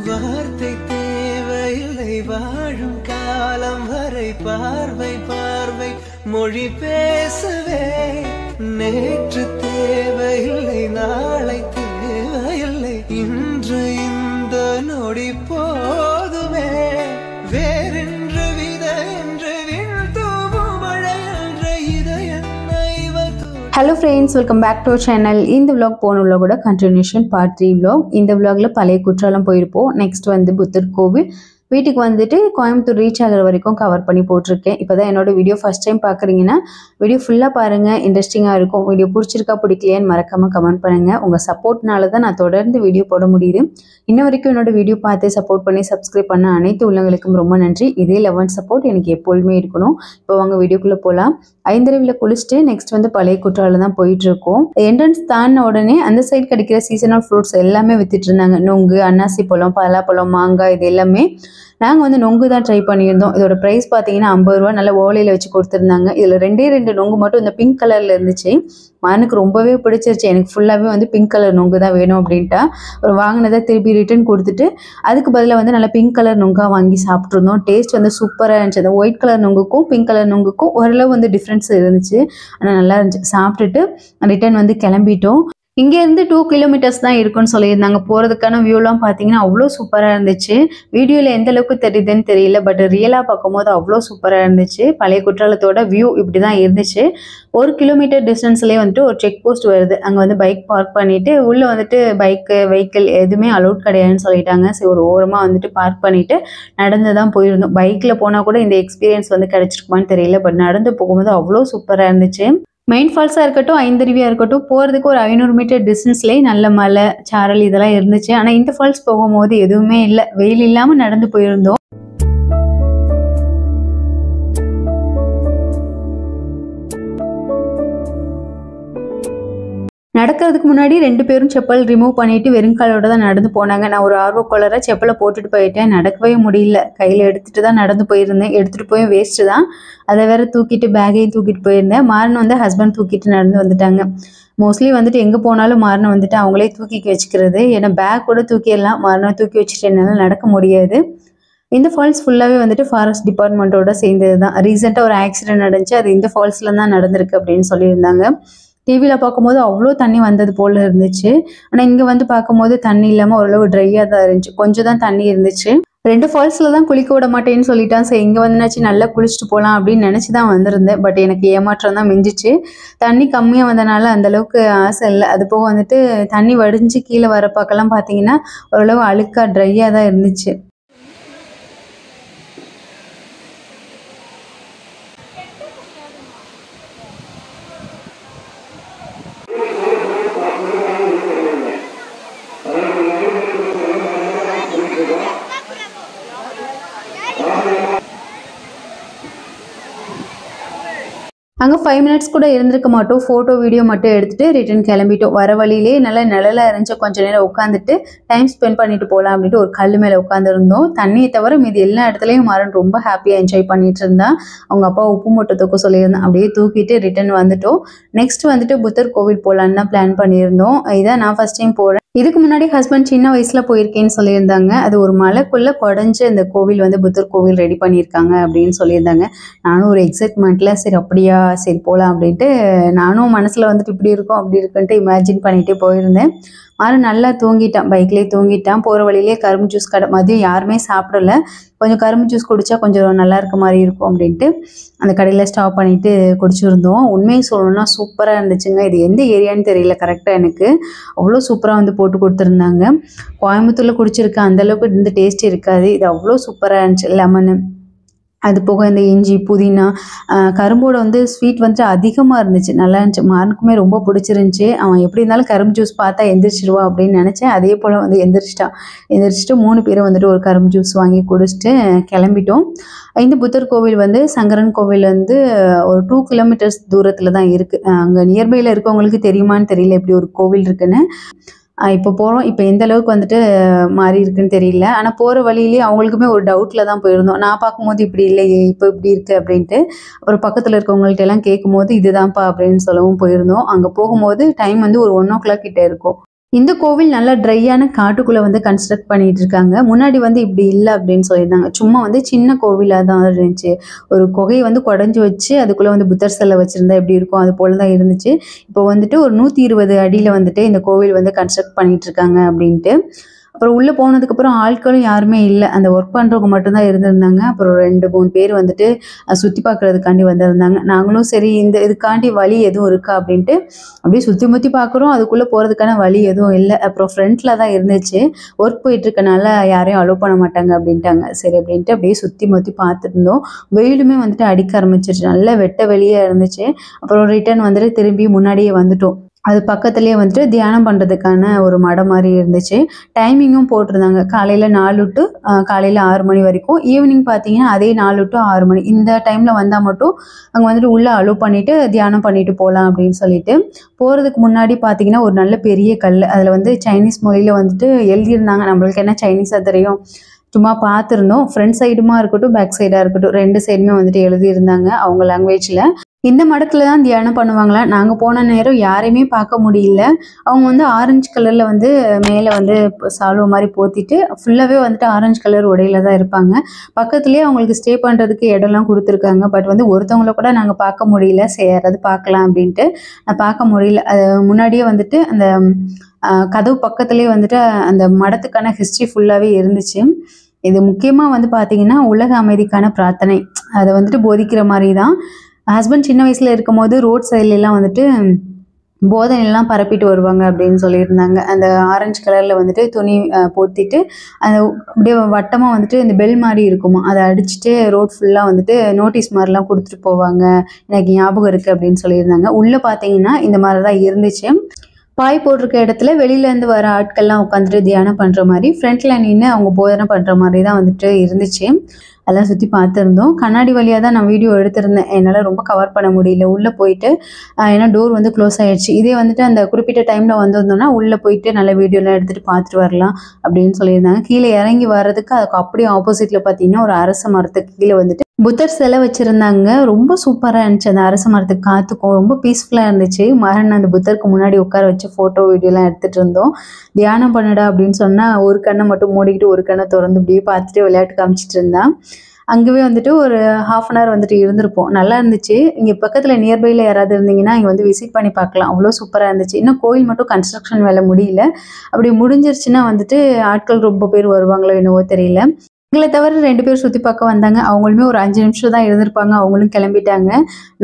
வார்த்தை தேவையில்லை வாழும் காலம் வரை பார்வை பார்வை மொழி பேசவே நேற்று தேவையில்லை நாளை தேவையில்லை இன்று இந்த நொடி போதுமே வேறென்று வித என்று விண்தூவும் மழை என்ற இதயத்தை Hello friends, welcome back to our channel. இந்த vlog போன vlog continuation part 3 vlog. இந்த vlogல பழைய குற்றாலம் போயிருப்போம். Next வந்து புத்தர் கோவில் வீட்டுக்கு வந்துட்டு கோயம்புத்தூர் ரீச் ஆகிற வரைக்கும் கவர் பண்ணி போட்டிருக்கேன். இப்போதான் என்னோட வீடியோ ஃபர்ஸ்ட் டைம் பார்க்குறீங்கன்னா வீடியோ ஃபுல்லாக பாருங்கள், இன்ட்ரெஸ்டிங்காக இருக்கும். வீடியோ பிடிச்சிருக்கா பிடிக்கலையான்னு மறக்காமல் கமெண்ட் பண்ணுங்கள். உங்கள் சப்போர்ட்னால தான் நான் தொடர்ந்து வீடியோ போட முடியுது. இன்ன வரைக்கும் என்னோட வீடியோ பார்த்து சப்போர்ட் பண்ணி சப்ஸ்கிரைப் பண்ண அனைத்து உள்ளவங்களுக்கும் ரொம்ப நன்றி. இதே லெவன் சப்போர்ட் எனக்கு எப்பொழுதுமே இருக்கணும். இப்போ வாங்க வீடியோக்குள்ளே போகலாம். ஐந்தருவியில் குளிச்சுட்டு நெக்ஸ்ட் வந்து பழைய குற்றாலம் தான் போயிட்டுருக்கோம். என்ட்ரன்ஸ் தாண்டின உடனே அந்த சைடு கிடைக்கிற சீசனல் ஃப்ரூட்ஸ் எல்லாமே வித்துட்டு இருந்தாங்க. நொங்கு, அன்னாசி பழம், பலாப்பழம், மாங்காய், இது எல்லாமே. நாங்கள் வந்து நொங்கு தான் ட்ரை பண்ணியிருந்தோம். இதோட ப்ரைஸ் பார்த்தீங்கன்னா 50 ரூபா. நல்லா ஓலையில் வச்சு கொடுத்துருந்தாங்க. இதில் ரெண்டு நொங்கு மட்டும் இந்த பிங்க் கலரில் இருந்துச்சு. எனக்கு ரொம்பவே பிடிச்சிருச்சு. எனக்கு ஃபுல்லாகவே வந்து பிங்க் கலர் நொங்கு தான் வேணும் அப்படின்ட்டா ஒரு வாங்கினதை திருப்பி ரிட்டர்ன் கொடுத்துட்டு அதுக்கு பதிலாக வந்து நல்லா பிங்க் கலர் நொங்காக வாங்கி சாப்பிட்ருந்தோம். டேஸ்ட் வந்து சூப்பராக இருந்துச்சு. அந்த ஒயிட் கலர் நொங்குக்கும் பிங்க் கலர் நொங்குக்கும் ஓரளவு வந்து டிஃப்ரென்ஸ் இருந்துச்சு. ஆனால் நல்லா இருந்துச்சு. சாப்பிட்டுட்டு ரிட்டர்ன் வந்து கிளம்பிட்டோம். இங்கேருந்து 2 கிலோமீட்டர்ஸ் தான் இருக்குன்னு சொல்லியிருந்தாங்க. போகிறதுக்கான வியூலாம் பார்த்தீங்கன்னா அவ்வளோ சூப்பராக இருந்துச்சு. வீடியோவில் எந்த அளவுக்கு தெரியுதுன்னு தெரியல, பட் ரியலாக பார்க்கும்போது அவ்வளோ சூப்பராக இருந்துச்சு. பழைய குற்றாலத்தோட வியூ இப்படி தான் இருந்துச்சு. 1 கிலோமீட்டர் டிஸ்டன்ஸ்லேயே வந்துட்டு ஒரு செக் போஸ்ட் வருது. அங்கே வந்து பைக் பார்க் பண்ணிவிட்டு உள்ளே வந்துட்டு வெஹிக்கிள் எதுவுமே அலோட் கிடையாதுன்னு சொல்லிட்டாங்க. சரி, ஒரு ஓரமாக வந்துட்டு பார்க் பண்ணிவிட்டு நடந்து தான் போயிருந்தோம். பைக்கில் போனால் கூட இந்த எக்ஸ்பீரியன்ஸ் வந்து கிடச்சிருக்குமான்னு தெரியல, பட் நடந்து போகும்போது அவ்வளோ சூப்பராக இருந்துச்சு. மெயின் ஃபால்ஸாக இருக்கட்டும், ஐந்தருவியாக இருக்கட்டும், போகிறதுக்கு ஒரு 500 மீட்டர் டிஸ்டன்ஸ்லேயே நல்ல மலை, சாரல் இதெல்லாம் இருந்துச்சு. ஆனால் இந்த ஃபால்ஸ் போகும்போது எதுவுமே இல்லை, வெயில் இல்லாமல் நடந்து போயிருந்தோம். நடக்கிறதுக்கு முன்னாடி 2 பேரும் செப்பல் ரிமூவ் பண்ணிட்டு வெறுங்காலோட தான் நடந்து போனாங்க. நான் ஒரு ஆர்வக்கோளராக செப்பலை போட்டுட்டு போயிட்டேன். நடக்கவே முடியல. கையில் எடுத்துகிட்டு தான் நடந்து போயிருந்தேன். எடுத்துகிட்டு போய் வேஸ்ட்டு தான். அதை வேற தூக்கிட்டு பேக்கையும் தூக்கிட்டு போயிருந்தேன். மாறன் வந்து ஹஸ்பண்ட் தூக்கிட்டு நடந்து வந்துட்டாங்க. மோஸ்ட்லி வந்துட்டு எங்கே போனாலும் மாறனை வந்துட்டு அவங்களே தூக்கி வச்சுக்கிறது. ஏன்னா பேக் கூட தூக்கிடலாம், மாறனை தூக்கி வச்சுட்டு என்னால் நடக்க முடியாது. இந்த ஃபால்ஸ் ஃபுல்லாகவே வந்துட்டு ஃபாரஸ்ட் டிபார்ட்மெண்ட்டோட சேர்ந்தது தான். ரீசெண்டாக ஒரு ஆக்சிடென்ட் நடந்துச்சு, அது இந்த ஃபால்ஸில் தான் நடந்திருக்கு அப்படின்னு சொல்லியிருந்தாங்க. டிவியில் பார்க்கும்போது அவ்வளோ தண்ணி வந்தது போல் இருந்துச்சு. ஆனால் இங்கே வந்து பார்க்கும்போது தண்ணி இல்லாமல் ஓரளவு ட்ரையாக தான் இருந்துச்சு. கொஞ்சம் தான் தண்ணி இருந்துச்சு. 2 ஃபால்ஸில் தான் குளிக்க விட மாட்டேன்னு சொல்லிட்டான். சரி, இங்கே வந்துனாச்சு நல்லா குளிச்சுட்டு போகலாம் அப்படின்னு நினச்சி தான் வந்திருந்தேன். பட் எனக்கு ஏமாற்றம் தான் மிஞ்சிச்சு. தண்ணி கம்மியாக வந்தனால அந்தளவுக்கு ஆசை இல்லை. அது போக வந்துட்டு தண்ணி வடிஞ்சு கீழே வர பக்கம்லாம் பார்த்தீங்கன்னா ஓரளவு அழுக்காக ட்ரையாக தான் இருந்துச்சு. அங்கே 5 மினிட்ஸ் கூட இருந்திருக்க மாட்டோம். ஃபோட்டோ வீடியோ மட்டும் எடுத்துகிட்டு ரிட்டர்ன் கிளம்பிட்டோம். வர வழியிலே நல்லா நிழலாக இருந்துச்சு. கொஞ்சம் நேரம் உட்காந்துட்டு டைம் ஸ்பெண்ட் பண்ணிட்டு போகலாம் அப்படின்ட்டு ஒரு கல் மேலே உட்காந்துருந்தோம். தண்ணியை தவிர மீது எல்லா இடத்துலையும் மாறன் ரொம்ப ஹாப்பியாக என்ஜாய் பண்ணிட்டு இருந்தான். அவங்க அப்பா உப்பு மூட்டை தூக்க சொல்லியிருந்தேன். அப்படியே தூக்கிட்டு ரிட்டர்ன் வந்துட்டோம். நெக்ஸ்ட் வந்துட்டு புத்தர் கோவில் போகலான்னு தான் பிளான் பண்ணியிருந்தோம். இதான் நான் ஃபர்ஸ்ட் டைம் போகிறேன். இதுக்கு முன்னாடி ஹஸ்பண்ட் சின்ன வயசில் போயிருக்கேன்னு சொல்லியிருந்தாங்க. அது ஒரு மலைக்குள்ளே குடஞ்சி அந்த கோவில் வந்து புத்தர் கோவில் ரெடி பண்ணியிருக்காங்க அப்படின்னு சொல்லியிருந்தாங்க. நானும் ஒரு எக்ஸைட்மெண்ட்டில் சரி அப்படியா சரி போகலாம் அப்படின்ட்டு நானும் மனசில் வந்துட்டு இப்படி இருக்கும் அப்படி இருக்குன்ட்டு இமேஜின் பண்ணிகிட்டே போயிருந்தேன். மாறன் நல்லா தூங்கிட்டான், பைக்லேயே தூங்கிட்டான். போகிற வழியிலே கரும்பு ஜூஸ் கடை, மதியம் யாருமே சாப்பிடல. கொஞ்சம் கரும்பு ஜூஸ் குடித்தா கொஞ்சம் நல்லா இருக்க மாதிரி இருக்கும் அப்படின்ட்டு அந்த கடையில் ஸ்டாப் பண்ணிவிட்டு குடிச்சிருந்தோம். உண்மையை சொல்லணும்னா சூப்பராக இருந்துச்சுங்க. இது எந்த ஏரியான்னு தெரியல கரெக்டாக எனக்கு. அவ்வளோ சூப்பராக வந்து போட்டு கொடுத்துருந்தாங்க. கோயம்புத்தூரில் குடிச்சிருக்கேன், அந்தளவுக்கு இந்த டேஸ்ட் இருக்காது. இது அவ்வளோ சூப்பராக இருந்துச்சு. லெமனு, அது போக இந்த இஞ்சி, புதினா, கரும்போட வந்து ஸ்வீட் வந்துட்டு அதிகமாக இருந்துச்சு. நல்லா இருந்துச்சு. மாறனுக்குமே ரொம்ப பிடிச்சிருந்துச்சி. அவன் எப்படி இருந்தாலும் கரும்பு ஜூஸ் பார்த்தா எந்திரிச்சிடுவா அப்படின்னு நினச்சேன். அதே போல் வந்து எந்திரிச்சிட்டு 3 பேரும் வந்துட்டு ஒரு கரும்பு ஜூஸ் வாங்கி குடிச்சிட்டு கிளம்பிட்டோம். இந்த புத்தர் கோவில் வந்து சங்கரன் கோவில் வந்து ஒரு 2 கிலோமீட்டர்ஸ் தூரத்தில் தான் இருக்குது. அங்கே நியர்பையில் இருக்கவங்களுக்கு தெரியுமான்னு தெரியல இப்படி ஒரு கோவில் இருக்குன்னு. இப்போ போகிறோம். இப்போ எந்த அளவுக்கு வந்துட்டு மாறி இருக்குன்னு தெரியல. ஆனால் போகிற வழியிலேயே அவங்களுக்குமே ஒரு டவுட்டில் தான் போயிருந்தோம். நான் பார்க்கும்போது இப்படி இல்லையே, இப்போ இப்படி இருக்குது அப்படின்ட்டு. அப்புறம் பக்கத்தில் இருக்கவங்கள்ட்ட எல்லாம் கேட்கும்போது இதுதான்ப்பா அப்படின்னு சொல்லவும் போயிருந்தோம். அங்கே போகும்போது டைம் வந்து ஒரு 1 o'clock கிட்ட இருக்கும். இந்த கோவில் நல்லா ட்ரையான காட்டுக்குள்ளே வந்து கன்ஸ்ட்ரக்ட் பண்ணிட்டு இருக்காங்க. முன்னாடி வந்து இப்படி இல்லை அப்படின்னு சொல்லியிருந்தாங்க. சும்மா வந்து சின்ன கோவிலாக தான் இருந்துச்சு. ஒரு குகையை வந்து குடஞ்சி வச்சு அதுக்குள்ளே வந்து புத்தர் சிலை வச்சுருந்தா எப்படி இருக்கும் அது போல தான் இருந்துச்சு. இப்போ வந்துட்டு ஒரு 120 அடியில் வந்துட்டு இந்த கோவில் வந்து கன்ஸ்ட்ரக்ட் பண்ணிட்டு இருக்காங்க அப்படின்ட்டு. அப்புறம் உள்ளே போனதுக்கப்புறம் ஆட்களும் யாருமே இல்லை. அந்த ஒர்க் பண்ணுறவங்க மட்டும்தான் இருந்திருந்தாங்க. அப்புறம் 2-3 பேர் வந்துட்டு சுற்றி பார்க்குறதுக்காண்டி வந்திருந்தாங்க. நாங்களும் சரி இதுக்காண்டி வழி எதுவும் இருக்கா அப்படின்ட்டு அப்படியே சுற்றி முற்றி பார்க்குறோம். அதுக்குள்ளே போகிறதுக்கான வழி எதுவும் இல்லை. அப்புறம் ஃப்ரண்ட்டில் தான் இருந்துச்சு. ஒர்க் போயிட்டுருக்கனால யாரையும் அலோவ் பண்ண மாட்டாங்க அப்படின்ட்டாங்க. சரி அப்படின்ட்டு அப்படியே சுற்றி முற்றி பார்த்துருந்தோம். வெயிலுமே வந்துட்டு அடிக்க ஆரம்பிச்சிருச்சு. நல்லா வெட்ட வெளியே இருந்துச்சு. அப்புறம் ரிட்டர்ன் வந்துட்டு திரும்பி முன்னாடியே வந்துட்டோம். அது பக்கத்துலேயே வந்துட்டு தியானம் பண்ணுறதுக்கான ஒரு மடம் மாதிரி இருந்துச்சு. டைமிங்கும் போட்டிருந்தாங்க. காலையில் 4 to காலையில் 6 மணி வரைக்கும். ஈவினிங் பார்த்தீங்கன்னா அதே 4 to 6 மணி. இந்த டைமில் வந்தால் மட்டும் அங்கே வந்துட்டு உள்ளே அலோவ் பண்ணிவிட்டு தியானம் பண்ணிட்டு போகலாம் அப்படின்னு சொல்லிட்டு போகிறதுக்கு முன்னாடி பார்த்தீங்கன்னா ஒரு நல்ல பெரிய கல். அதில் வந்து சைனீஸ் மொழியில் வந்துட்டு எழுதியிருந்தாங்க. நம்மளுக்கு என்ன சைனீஸாக தெரியும், சும்மா பார்த்துருந்தோம். ஃப்ரண்ட் சைடுமா இருக்கட்டும் பேக் சைடாக இருக்கட்டும் 2 சைடுமே வந்துட்டு எழுதியிருந்தாங்க அவங்க லாங்குவேஜில். இந்த மடத்தில் தான் தியானம் பண்ணுவாங்களா. நாங்கள் போன நேரம் யாரையுமே பார்க்க முடியல. அவங்க வந்து ஆரஞ்சு கலரில் வந்து மேலே வந்து சால்வை மாதிரி போத்திட்டு ஃபுல்லாகவே வந்துட்டு ஆரஞ்சு கலர் உடையில தான் இருப்பாங்க. பக்கத்துலேயே அவங்களுக்கு ஸ்டே பண்ணுறதுக்கு இடம்லாம் கொடுத்துருக்காங்க. பட் வந்து ஒருத்தவங்கள கூட நாங்கள் பார்க்க முடியல. சரி யாராவது பார்க்கலாம் அப்படின்ட்டு நான் பார்க்க முடியல. அது முன்னாடியே வந்துட்டு அந்த கதவு பக்கத்துலேயே வந்துட்டு அந்த மடத்துக்கான ஹிஸ்ட்ரி ஃபுல்லாகவே இருந்துச்சு. இது முக்கியமாக வந்து பார்த்திங்கன்னா உலக அமைதிக்கான பிரார்த்தனை அதை வந்துட்டு போதிக்கிற மாதிரி தான். ஹஸ்பண்ட் சின்ன வயசில் இருக்கும் போது ரோட் சைட்லலாம் வந்துட்டு போதனைலாம் பரப்பிட்டு வருவாங்க அப்படின்னு சொல்லியிருந்தாங்க. அந்த ஆரஞ்சு கலரில் வந்துட்டு துணி போத்திட்டு அந்த அப்படியே வட்டமாக வந்துட்டு இந்த பெல் மாதிரி இருக்குமா அதை அடிச்சுட்டு ரோட் ஃபுல்லாக வந்துட்டு நோட்டீஸ் மாதிரிலாம் கொடுத்துட்டு போவாங்க. எனக்கு ஞாபகம் இருக்குது அப்படின்னு சொல்லியிருந்தாங்க. உள்ளே பார்த்தீங்கன்னா இந்த மாதிரி தான் இருந்துச்சு. பாய் போட்டிருக்க இடத்துல வெளியிலேருந்து வர ஆட்கள்லாம் உட்காந்துட்டு தியானம் பண்ணுற மாதிரி ஃப்ரண்ட்டில் நின்று அவங்க போதனை பண்ணுற மாதிரி தான் வந்துட்டு இருந்துச்சு. அதெல்லாம் சுற்றி பார்த்துருந்தோம். கண்ணாடி வழியாக தான் நான் வீடியோ எடுத்திருந்தேன். என்னால் ரொம்ப கவர் பண்ண முடியல. உள்ளே போயிட்டு ஏன்னா டோர் வந்து க்ளோஸ் ஆகிடுச்சு. இதே வந்துட்டு அந்த குறிப்பிட்ட டைமில் வந்திருந்தோம்னா உள்ளே போயிட்டு நல்ல வீடியோலாம் எடுத்துகிட்டு பார்த்துட்டு வரலாம் அப்படின்னு சொல்லியிருந்தாங்க. கீழே இறங்கி வர்றதுக்கு அதுக்கு அப்படியே ஆப்போசிட்டில் பார்த்தீங்கன்னா ஒரு அரச மரத்துக்கு கீழே வந்துட்டு புத்தர் சிலை வச்சுருந்தாங்க. ரொம்ப சூப்பராக இருந்துச்சு. அந்த அரச மரத்துக்கு காற்றுக்கும் ரொம்ப பீஸ்ஃபுல்லாக இருந்துச்சு. மகன் அந்த புத்தருக்கு முன்னாடி உட்கார வச்சு ஃபோட்டோ வீடியோலாம் எடுத்துகிட்டு இருந்தோம். தியானம் பண்ணுடா அப்படின்னு சொன்னால் ஒரு கண்ணை மட்டும் மூடிக்கிட்டு ஒரு கண்ணை திறந்து இப்படியே பார்த்துட்டு விளையாட்டு காமிச்சிட்டு இருந்தான். அங்கேயே வந்துட்டு ஒரு 1/2 hour வந்துட்டு இருந்திருப்போம். நல்லா இருந்துச்சு. இங்கே பக்கத்தில் நியர்பையில் யாராவது இருந்தீங்கன்னா இங்கே வந்து விசிட் பண்ணி பார்க்கலாம். அவ்வளோ சூப்பராக இருந்துச்சு. இன்னும் கோயில் மட்டும் கன்ஸ்ட்ரக்ஷன் வேலை முடியல. அப்படி முடிஞ்சிருச்சுன்னா வந்துட்டு ஆட்கள் ரொம்ப பேர் வருவாங்களோ என்னவோ தெரியல. எங்களை தவிர 2 பேர் சுற்றி பார்க்க வந்தாங்க. அவங்களுமே ஒரு 5 நிமிஷம் தான் இருந்திருப்பாங்க. அவங்களும் கிளம்பிட்டாங்க.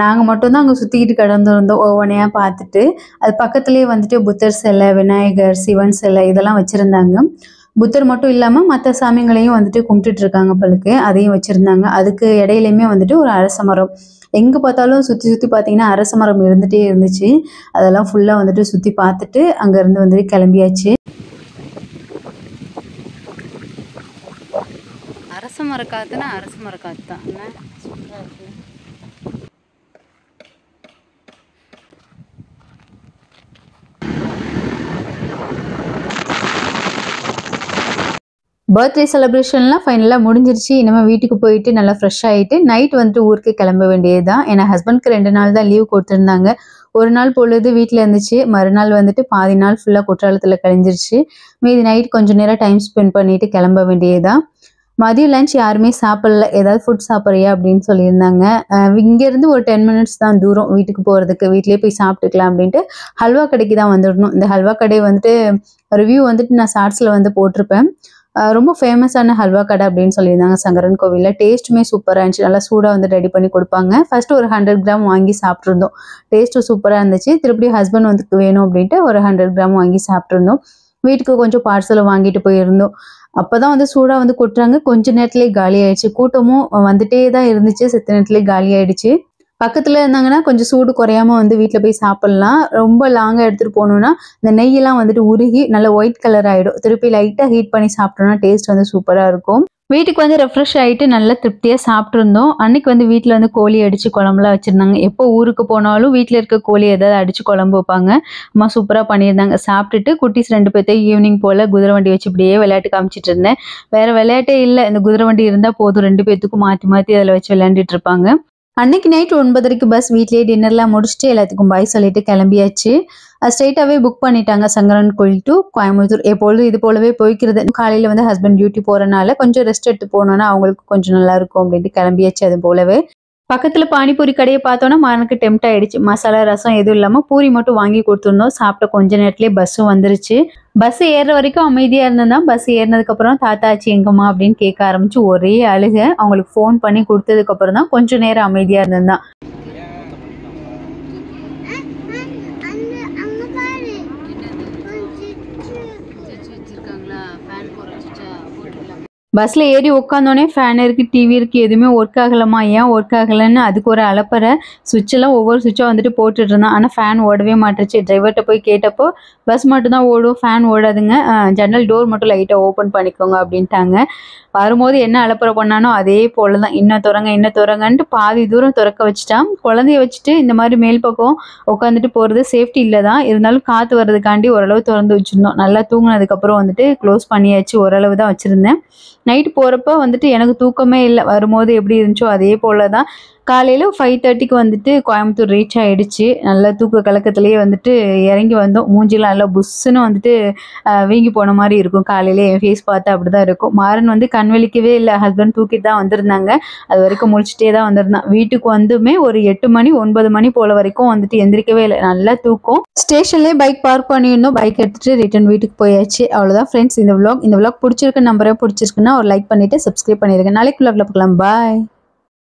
நாங்கள் மட்டும்தான் அங்கே சுற்றிக்கிட்டு கிடந்திருந்தோம் ஒவ்வொன்றையாக பார்த்துட்டு. அது பக்கத்துலேயே வந்துட்டு புத்தர் சிலை, விநாயகர், சிவன் சிலை இதெல்லாம் வச்சுருந்தாங்க. புத்தர் மட்டும் இல்லாமல் மற்ற சாமிங்களையும் வந்துட்டு கும்பிட்டுட்டு இருக்காங்க பழுக்கு. அதையும் வச்சுருந்தாங்க. அதுக்கு இடையிலையுமே வந்துட்டு ஒரு அரச மரம். எங்கே பார்த்தாலும் சுற்றி சுற்றி பார்த்தீங்கன்னா அரச மரம் இருந்துகிட்டே இருந்துச்சு. அதெல்லாம் ஃபுல்லாக வந்துட்டு சுற்றி பார்த்துட்டு அங்கேருந்து வந்துட்டு கிளம்பியாச்சு. அரச மரக்காத்துனா அரச மரக்காத்து தான். சூப்பராக இருக்குது. பர்த்டே செலிப்ரேஷன்லாம் ஃபைனலாக முடிஞ்சிருச்சு. இனிமேல் வீட்டுக்கு போயிட்டு நல்லா ஃப்ரெஷ் ஆகிட்டு நைட் வந்துட்டு ஊருக்கு கிளம்ப வேண்டியது தான். ஏன்னா ஹஸ்பண்ட்க்கு 2 நாள் தான் லீவ் கொடுத்துருந்தாங்க. ஒரு நாள் பொழுது வீட்டில் இருந்துச்சு. மறுநாள் வந்துட்டு பாதி நாள் ஃபுல்லாக குற்றாலத்தில் கழிஞ்சிருச்சு. மீதி நைட் கொஞ்சம் நேரம் டைம் ஸ்பெண்ட் பண்ணிட்டு கிளம்ப வேண்டியது தான். மதியம் லஞ்ச் யாருமே சாப்பிடல. ஏதாவது ஃபுட் சாப்பிட்றியா அப்படின்னு சொல்லியிருந்தாங்க. இங்கேருந்து ஒரு 10 minutes தான் தூரம் வீட்டுக்கு போகிறதுக்கு. வீட்டிலே போய் சாப்பிட்டுக்கலாம் அப்படின்ட்டு ஹல்வா கடைக்கு தான் வந்துடணும். இந்த ஹல்வா கடை வந்துட்டு ரிவ்யூ வந்துட்டு நான் ஷார்ட்ஸில் வந்து போட்டிருப்பேன். ரொம்ப ஃபேமஸான ஹல்வா கடை அப்படின்னு சொல்லியிருந்தாங்க சங்கரன் கோவிலில். டேஸ்ட்டுமே சூப்பராக இருந்துச்சு. நல்லா சூடாக வந்து ரெடி பண்ணி கொடுப்பாங்க. ஃபஸ்ட்டு ஒரு 100 கிராம் வாங்கி சாப்பிட்ருந்தோம். டேஸ்ட்டும் சூப்பராக இருந்துச்சு. திருப்படியும் ஹஸ்பண்ட் வந்து வேணும் அப்படின்ட்டு ஒரு 100 கிராம் வாங்கி சாப்பிட்ருந்தோம். வீட்டுக்கு கொஞ்சம் பார்சலை வாங்கிட்டு போயிருந்தோம். அப்போ தான் வந்து சூடாக வந்து கொட்டுறாங்க. கொஞ்ச நேரத்துலேயே காலி ஆயிடுச்சு. கூட்டமும் வந்துட்டே தான் இருந்துச்சு. செத்த நேரத்துலேயே காலி ஆயிடுச்சு. பக்கத்தில் இருந்தாங்கன்னா கொஞ்சம் சூடு குறையாமல் வந்து வீட்டில் போய் சாப்பிட்லாம். ரொம்ப லாங்காக எடுத்துகிட்டு போகணுன்னா இந்த நெய்யெல்லாம் வந்துட்டு உருகி நல்ல ஒயிட் கலர் ஆகிடும். திருப்பி லைட்டாக ஹீட் பண்ணி சாப்பிட்டோன்னா டேஸ்ட் வந்து சூப்பராக இருக்கும். வீட்டுக்கு வந்து ரெஃப்ரெஷ் ஆகிட்டு நல்லா திருப்தியாக சாப்பிட்ருந்தோம். அன்றைக்கி வந்து வீட்டில் வந்து கோழி அடித்து குழம்புலாம் வச்சுருந்தாங்க. எப்போ ஊருக்கு போனாலும் வீட்டில் இருக்க கோழி ஏதாவது அடித்து குழம்பு வைப்பாங்க. அம்மா சூப்பராக பண்ணியிருந்தாங்க. சாப்பிட்டுட்டு குட்டீஸ் 2 பேர்த்தையும் ஈவினிங் போல் குதிரை வண்டி வச்சு இப்படியே விளையாட்டு காமிச்சிட்டு இருந்தேன். வேறு விளையாட்டே இல்லை. இந்த குதிரை வண்டி இருந்தால் போதும் 2 பேர்த்துக்கும் மாற்றி மாற்றி அதில் வச்சு விளையாண்டுட்டு இருப்பாங்க. அன்னைக்கு நைட் 9:30க்கு பஸ் வீட்லயே டின்னர்லாம் முடிச்சுட்டு எல்லாத்துக்கும் பாய் சொல்லிட்டு கிளம்பியாச்சு. ஸ்ட்ரெயிட்டாகவே புக் பண்ணிட்டாங்க சங்கரன் கோயில் டு கோயம்புத்தூர். எப்பொழுதும் இது போலவே போய்க்கிறது. காலையில் வந்து ஹஸ்பண்ட் டியூட்டி போகிறனால கொஞ்சம் ரெஸ்ட் எடுத்து போனோன்னா அவங்களுக்கு கொஞ்சம் நல்லா இருக்கும் அப்படின்ட்டு கிளம்பியாச்சு. அது போலவே பக்கத்தில் பானிபூரி கடையை பார்த்தோன்னா மனக்கு டெம்ட் ஆயிடுச்சு. மசாலா ரசம் எதுவும் இல்லாமல் பூரி மட்டும் வாங்கி கொடுத்துருந்தோம். சாப்பிட்ட கொஞ்ச நேரத்துலேயே பஸ்ஸும் வந்துருச்சு. பஸ் ஏறுற வரைக்கும் அமைதியாக இருந்ததுதான். பஸ் ஏறினதுக்கப்புறம் தாத்தாச்சி எங்கம்மா அப்படின்னு கேட்க ஆரம்பிச்சு ஒரே அழுக. அவங்களுக்கு ஃபோன் பண்ணி கொடுத்ததுக்கப்புறம் தான் கொஞ்சம் நேரம் அமைதியாக இருந்ததுதான். பஸ்ஸில் ஏறி உட்காந்தோடனே ஃபேன் இருக்குது, டிவி இருக்குது, எதுவுமே ஒர்க் ஆகலாமா, ஏன் ஒர்க் ஆகலைன்னு அதுக்கு ஒரு அலப்பறை. சுவிட்செல்லாம் ஒவ்வொரு சுவிட்சாக வந்துட்டு போட்டுட்டு இருந்தான். ஆனால் ஃபேன் ஓடவே மாட்டுச்சு. டிரைவர்கிட்ட போய் கேட்டப்போ பஸ் மட்டும்தான் ஓடும், ஃபேன் ஓடாதுங்க, ஜன்னல் டோர் மட்டும் லைட்டாக ஓப்பன் பண்ணிக்கோங்க அப்படின்ட்டாங்க. வரும்போது என்ன அலப்பறை பண்ணானோ அதே போல தான். இன்னும் திறங்கன்ட்டு பாதி தூரம் திறக்க வச்சுட்டான். குழந்தைய வச்சுட்டு இந்த மாதிரி மேல் பக்கம் உட்காந்துட்டு போகிறது சேஃப்டி இல்லை தான். இருந்தாலும் காற்று வர்றதுக்காண்டி ஓரளவு திறந்து வச்சுருந்தோம். நல்லா தூங்கினதுக்கப்புறம் வந்துட்டு க்ளோஸ் பண்ணியாச்சு. ஓரளவு தான் வச்சுருந்தேன். நைட்டு போகிறப்ப வந்துட்டு எனக்கு தூக்கமே இல்லை. வரும்போது எப்படி இருந்துச்சோ அதே போல் தான். காலையில் 5:30க்கு வந்துட்டு கோயம்புத்தூர் ரீச் ஆகிடுச்சு. நல்லா தூக்க கலக்கத்துலேயே வந்துட்டு இறங்கி வந்தோம். மூஞ்சிலாம் நல்லா புஷ்ஷுன்னு வந்துட்டு வீங்கி போன மாதிரி இருக்கும். காலையிலே என் ஃபேஸ் பார்த்தா அப்படி தான் இருக்கும். மாறன் வந்து கண் விழிக்கவே இல்லை. ஹஸ்பண்ட் தூக்கிட்டு தான் வந்திருந்தாங்க. அது வரைக்கும் முழிச்சிட்டே தான் வந்திருந்தான். வீட்டுக்கு வந்துமே ஒரு 8 மணி 9 மணி போல் வரைக்கும் வந்துட்டு எந்திரிக்கவே இல்லை. நல்லா தூக்கம். ஸ்டேஷன்லேயே பைக் பார்க் பண்ணியிருந்தோம். பைக் எடுத்துகிட்டு ரிட்டன் வீட்டுக்கு போயாச்சு. அவ்வளோதான் ஃப்ரெண்ட்ஸ் இந்த vlog பிடிச்சிருக்குன்னு நம்பரே. பிடிச்சிருக்குன்னா ஒரு லைக் பண்ணிவிட்டு சப்ஸ்கிரைப் பண்ணிடுங்க. நாளைக்கு vlogல பார்க்கலாம். பாய்.